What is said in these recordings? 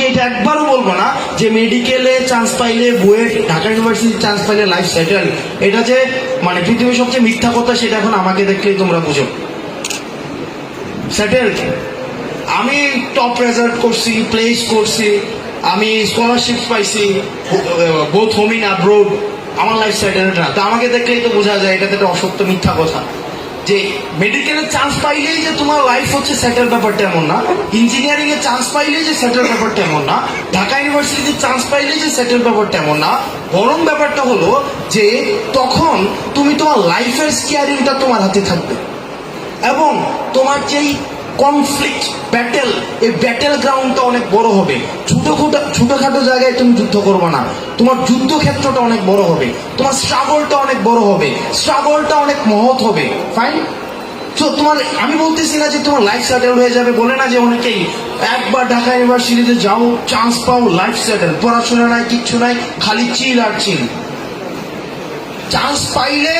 এটা একবারও বলবো না যে মেডিকেলে চান্স পাইলে বুয়েট ঢাকা ইউনিভার্সিটি চান্স পাইলে লাইফ সেটেল। এটা যে মানে পৃথিবীর সবচেয়ে মিথ্যা কথা, সেটা এখন আমাকে দেখলেই তোমরা বুঝো। সেটেল, আমি টপ রেজাল্ট করছি, প্লেস করছি, আমি স্কলারশিপ পাইছি বোথ হোম ইন অ্যাব্রোড, আমার লাইফ সেটেল না। তো আমাকে দেখলেই তো বোঝা যায় এটাতে একটা অসত্য মিথ্যা কথা। যে মেডিকেলে চান্স পাইলেই যে তোমার লাইফ হচ্ছে সেটেল, ব্যাপারটা এমন না। ইঞ্জিনিয়ারিং এ চান্স পাইলেই যে সেটেল, ব্যাপারটা এমন না। ঢাকা ইউনিভার্সিটিতে চান্স পাইলেই যে সেটেল, ব্যাপারটা এমন না। বরং ব্যাপারটা হলো যে তখন তুমি তোমার লাইফের স্টিয়ারিংটা তোমার হাতে থাকবে, এবং তোমার যেই কনফ্লিক্ট ব্যাটেল, এই ব্যাটেল গ্রাউন্ডটা অনেক বড় হবে। ছোটখাটো জায়গায় তুমি যুদ্ধ করবে না, তোমার যুদ্ধক্ষেত্রটা অনেক বড় হবে, তোমার স্ট্রাগলটা অনেক বড় হবে, স্ট্রাগলটা অনেক মহৎ হবে। ফাইন। তো তোমার, আমি বলতেছি না যে তোমার লাইফ সেটেল হয়ে যাবে, বলে না যে অনেকেই একবার ঢাকা ইউনিভার্সিটিতে যাও, চান্স পাও, লাইফ সেটেল, পড়াশোনা নাই, কিচ্ছু নাই, খালি চিল আর চিল। চান্স পাইলে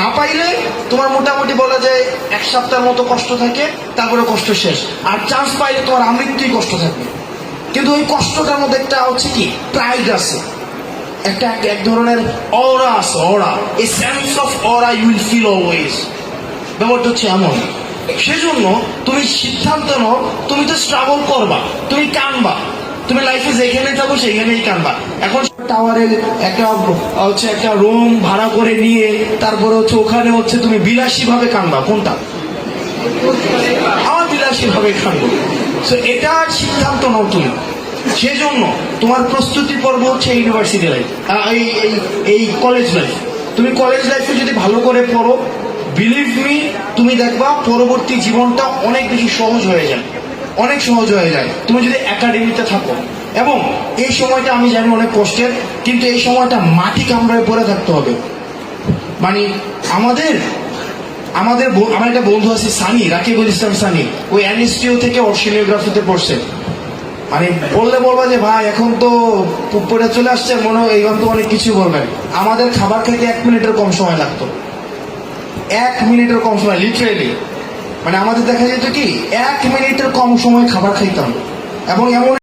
না পাইলে তোমার মোটামুটি বলা যায় এক সপ্তাহের মতো কষ্ট থাকে, তারপরে কষ্ট শেষ। আর চান্স পাইলে তোমার আমৃত্যুই কষ্ট থাকবে। কিন্তু ওই কষ্টটার মধ্যে একটা হচ্ছে কি, প্রাইড আছে, একটা এক ধরনের অরা আছে, aura, a sense of aura you will feel always. ব্যাপারটা হচ্ছে এমন। সেজন্য তুমি সিদ্ধান্ত নাও, তুমি তো স্ট্রাগল করবা, তুমি কানবা, তুমি লাইফে যেখানে যাবো সেখানেই কানবা। এখন টাওয়ারের একটা হচ্ছে একটা রুম ভাড়া করে নিয়ে তারপরে হচ্ছে ওখানে হচ্ছে তুমি বিলাসী ভাবে কানবা, কোনটা? আমার বিলাসী ভাবে কানবো। তো এটার সিদ্ধান্ত নাও তুমি। সেজন্য তোমার প্রস্তুতি পর্ব হচ্ছে ইউনিভার্সিটি লাইফ, এই কলেজ লাইফ। তুমি কলেজ লাইফে যদি ভালো করে পড়ো, বিলিভ মি, তুমি দেখবা পরবর্তী জীবনটা অনেক বেশি সহজ হয়ে যায়, অনেক সহজ হয়ে যায় তুমি যদি একাডেমিতে থাকো। এবং এই সময়টা আমি জানি অনেক কষ্টের, কিন্তু এই সময়টা মাটি কামড়ায় পড়ে থাকতে হবে। মানে আমার একটা বন্ধু আছে সানি, রাকিবুল ইসলাম সানি, ওই এনএসটিও থেকে অশিলিওগ্রাফিতে পড়ছে। মানে বললে বলবা যে ভাই এখন তো পড়ে চলে আসছে, মনে হয় এইখান তো অনেক কিছু বলবেন। আমাদের খাবার খাইতে 1 মিনিটের কম সময় লাগতো, 1 মিনিটের কম সময়, লিটারেলি। মানে আমাদের দেখা যেত কি 1 মিনিটের কম সময় খাবার খাইতাম, এবং এমন